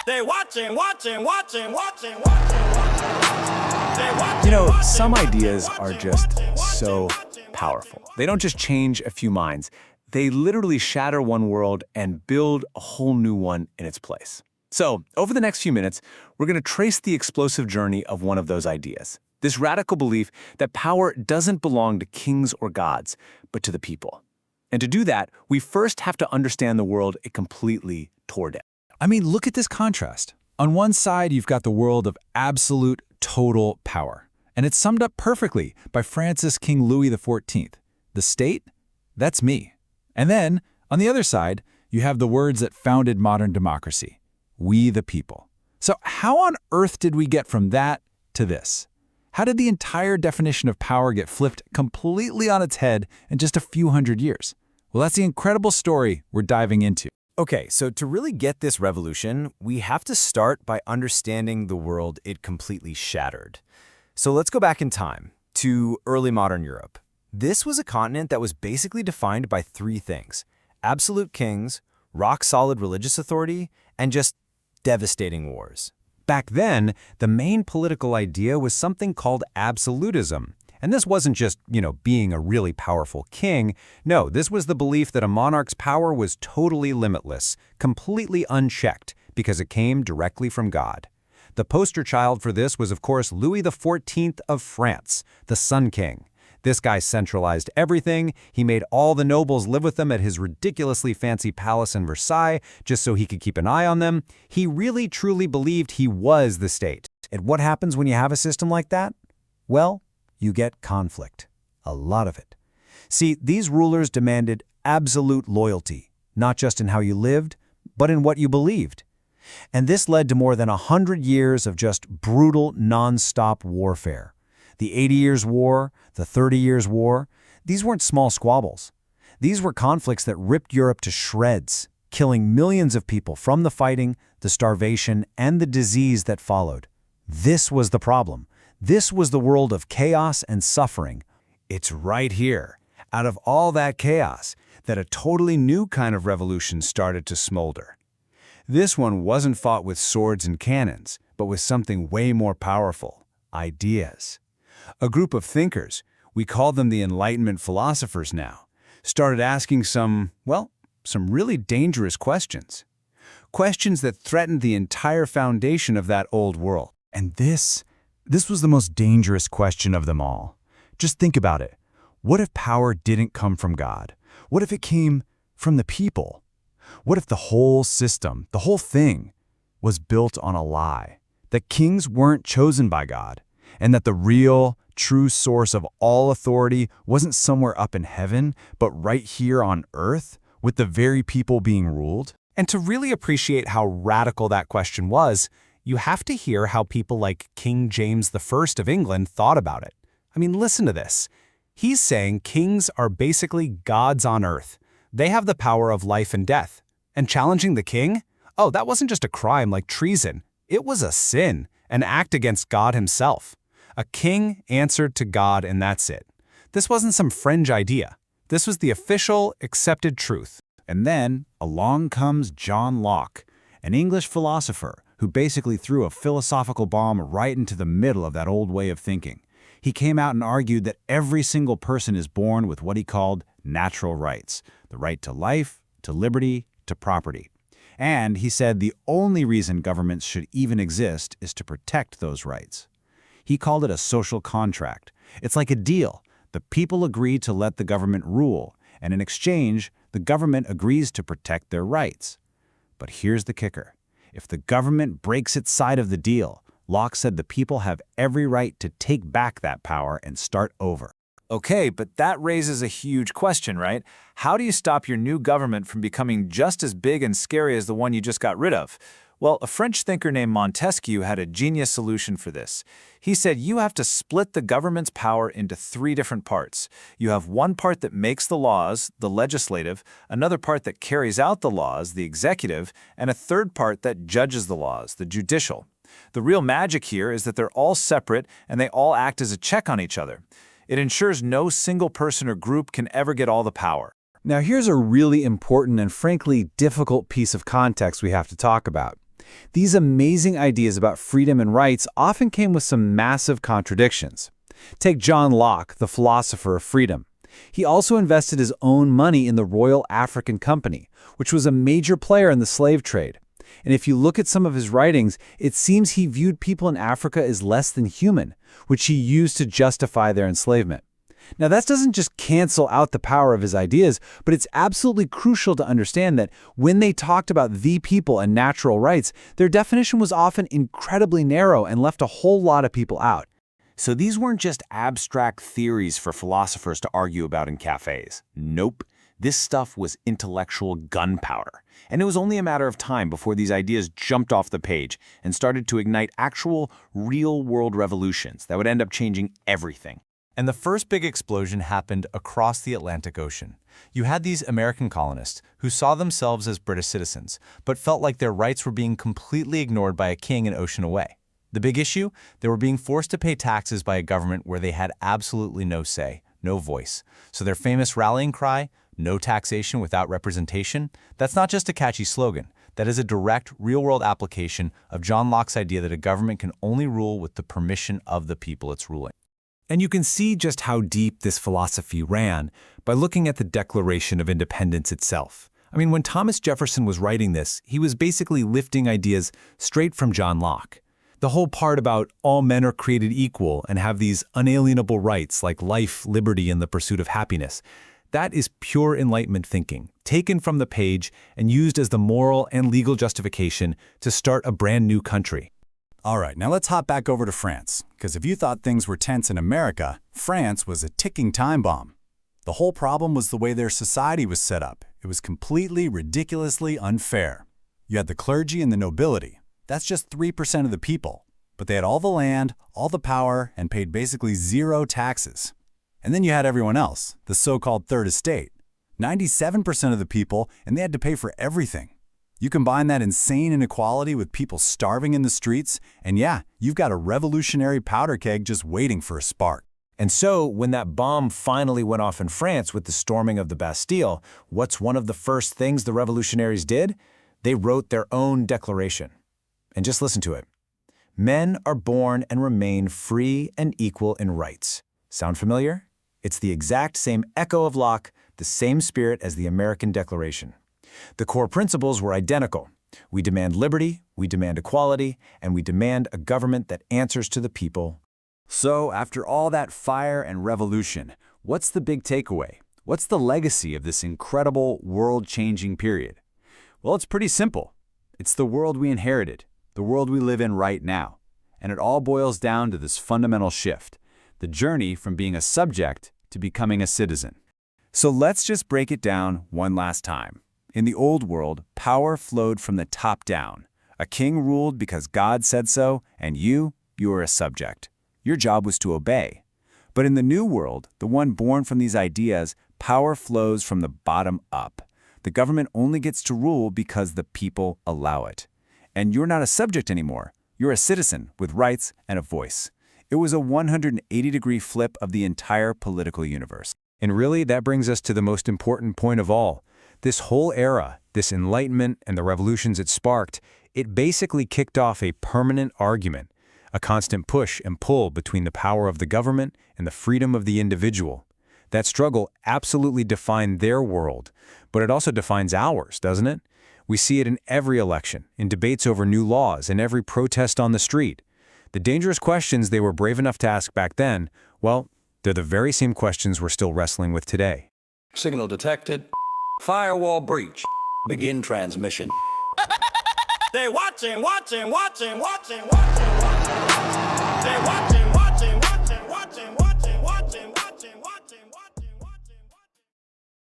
They watching, watching, watching, watching, watching, watching. They watching, You know, watching, some watching, ideas watching, are just watching, so watching, powerful. They don't just change a few minds. They literally shatter one world and build a whole new one in its place. So, over the next few minutes, we're going to trace the explosive journey of one of those ideas. This radical belief that power doesn't belong to kings or gods, but to the people. And to do that, we first have to understand the world it completely tore down. I mean, look at this contrast. On one side, you've got the world of absolute, total power. And it's summed up perfectly by Francis King Louis XIV. The state? That's me. And then, on the other side, you have the words that founded modern democracy. We the people. So how on earth did we get from that to this? How did the entire definition of power get flipped completely on its head in just a few hundred years? Well, that's the incredible story we're diving into. Okay, so to really get this revolution, we have to start by understanding the world it completely shattered. So let's go back in time to early modern Europe. This was a continent that was basically defined by three things: absolute kings, rock-solid religious authority, and just devastating wars. Back then, the main political idea was something called absolutism. And this wasn't just, being a really powerful king. No, this was the belief that a monarch's power was totally limitless, completely unchecked, because it came directly from God. The poster child for this was, of course, Louis XIV of France, the Sun King. This guy centralized everything. He made all the nobles live with him at his ridiculously fancy palace in Versailles, just so he could keep an eye on them. He really, truly believed he was the state. And what happens when you have a system like that? Well, you get conflict. A lot of it. See, these rulers demanded absolute loyalty, not just in how you lived, but in what you believed. And this led to more than 100 years of just brutal, non-stop warfare. The 80 Years' War, the 30 Years' War, these weren't small squabbles. These were conflicts that ripped Europe to shreds, killing millions of people from the fighting, the starvation, and the disease that followed. This was the problem. This was the world of chaos and suffering. It's right here, out of all that chaos, that a totally new kind of revolution started to smolder. This one wasn't fought with swords and cannons, but with something way more powerful: ideas. A group of thinkers, we call them the Enlightenment philosophers now, started asking some really dangerous questions. Questions that threatened the entire foundation of that old world. And this was the most dangerous question of them all. Just think about it. What if power didn't come from God? What if it came from the people? What if the whole system, the whole thing, was built on a lie? That kings weren't chosen by God, and that the real, true source of all authority wasn't somewhere up in heaven, but right here on earth, with the very people being ruled? And to really appreciate how radical that question was, you have to hear how people like King James I of England thought about it. I mean, listen to this. He's saying kings are basically gods on earth. They have the power of life and death. And challenging the king? Oh, that wasn't just a crime like treason. It was a sin, an act against God himself. A king answered to God, and that's it. This wasn't some fringe idea. This was the official, accepted truth. And then along comes John Locke, an English philosopher who basically threw a philosophical bomb right into the middle of that old way of thinking. He came out and argued that every single person is born with what he called natural rights, the right to life, to liberty, to property. And he said the only reason governments should even exist is to protect those rights. He called it a social contract. It's like a deal. The people agree to let the government rule, and in exchange, the government agrees to protect their rights. But here's the kicker. If the government breaks its side of the deal, Locke said the people have every right to take back that power and start over. Okay, but that raises a huge question, right? How do you stop your new government from becoming just as big and scary as the one you just got rid of? Well, a French thinker named Montesquieu had a genius solution for this. He said you have to split the government's power into three different parts. You have one part that makes the laws, the legislative, another part that carries out the laws, the executive, and a third part that judges the laws, the judicial. The real magic here is that they're all separate and they all act as a check on each other. It ensures no single person or group can ever get all the power. Now here's a really important and frankly difficult piece of context we have to talk about. These amazing ideas about freedom and rights often came with some massive contradictions. Take John Locke, the philosopher of freedom. He also invested his own money in the Royal African Company, which was a major player in the slave trade. And if you look at some of his writings, it seems he viewed people in Africa as less than human, which he used to justify their enslavement. Now, that doesn't just cancel out the power of his ideas, but it's absolutely crucial to understand that when they talked about the people and natural rights, their definition was often incredibly narrow and left a whole lot of people out. So these weren't just abstract theories for philosophers to argue about in cafes. Nope. This stuff was intellectual gunpowder. And it was only a matter of time before these ideas jumped off the page and started to ignite actual, real-world revolutions that would end up changing everything. And the first big explosion happened across the Atlantic Ocean. You had these American colonists who saw themselves as British citizens, but felt like their rights were being completely ignored by a king an ocean away. The big issue? They were being forced to pay taxes by a government where they had absolutely no say, no voice. So their famous rallying cry, "No taxation without representation," that's not just a catchy slogan. That is a direct, real-world application of John Locke's idea that a government can only rule with the permission of the people it's ruling. And you can see just how deep this philosophy ran by looking at the Declaration of Independence itself. I mean, when Thomas Jefferson was writing this, he was basically lifting ideas straight from John Locke. The whole part about all men are created equal and have these unalienable rights like life, liberty, and the pursuit of happiness. That is pure Enlightenment thinking, taken from the page and used as the moral and legal justification to start a brand new country. All right, now let's hop back over to France, because if you thought things were tense in America, France was a ticking time bomb. The whole problem was the way their society was set up. It was completely, ridiculously unfair. You had the clergy and the nobility. That's just 3% of the people. But they had all the land, all the power, and paid basically zero taxes. And then you had everyone else, the so-called Third Estate. 97% of the people, and they had to pay for everything. You combine that insane inequality with people starving in the streets, and yeah, you've got a revolutionary powder keg just waiting for a spark. And so, when that bomb finally went off in France with the storming of the Bastille, what's one of the first things the revolutionaries did? They wrote their own declaration. And just listen to it. Men are born and remain free and equal in rights. Sound familiar? It's the exact same echo of Locke, the same spirit as the American Declaration. The core principles were identical. We demand liberty, we demand equality, and we demand a government that answers to the people. So, after all that fire and revolution, what's the big takeaway? What's the legacy of this incredible, world-changing period? Well, it's pretty simple. It's the world we inherited, the world we live in right now. And it all boils down to this fundamental shift, the journey from being a subject to becoming a citizen. So let's just break it down one last time. In the old world, power flowed from the top down. A king ruled because God said so, and you were a subject. Your job was to obey. But in the new world, the one born from these ideas, power flows from the bottom up. The government only gets to rule because the people allow it. And you're not a subject anymore. You're a citizen with rights and a voice. It was a 180-degree flip of the entire political universe. And really, that brings us to the most important point of all. This whole era, this Enlightenment and the revolutions it sparked, it basically kicked off a permanent argument, a constant push and pull between the power of the government and the freedom of the individual. That struggle absolutely defined their world, but it also defines ours, doesn't it? We see it in every election, in debates over new laws, in every protest on the street. The dangerous questions they were brave enough to ask back then, well, they're the very same questions we're still wrestling with today. Signal detected. Firewall breach. Begin transmission. They watching.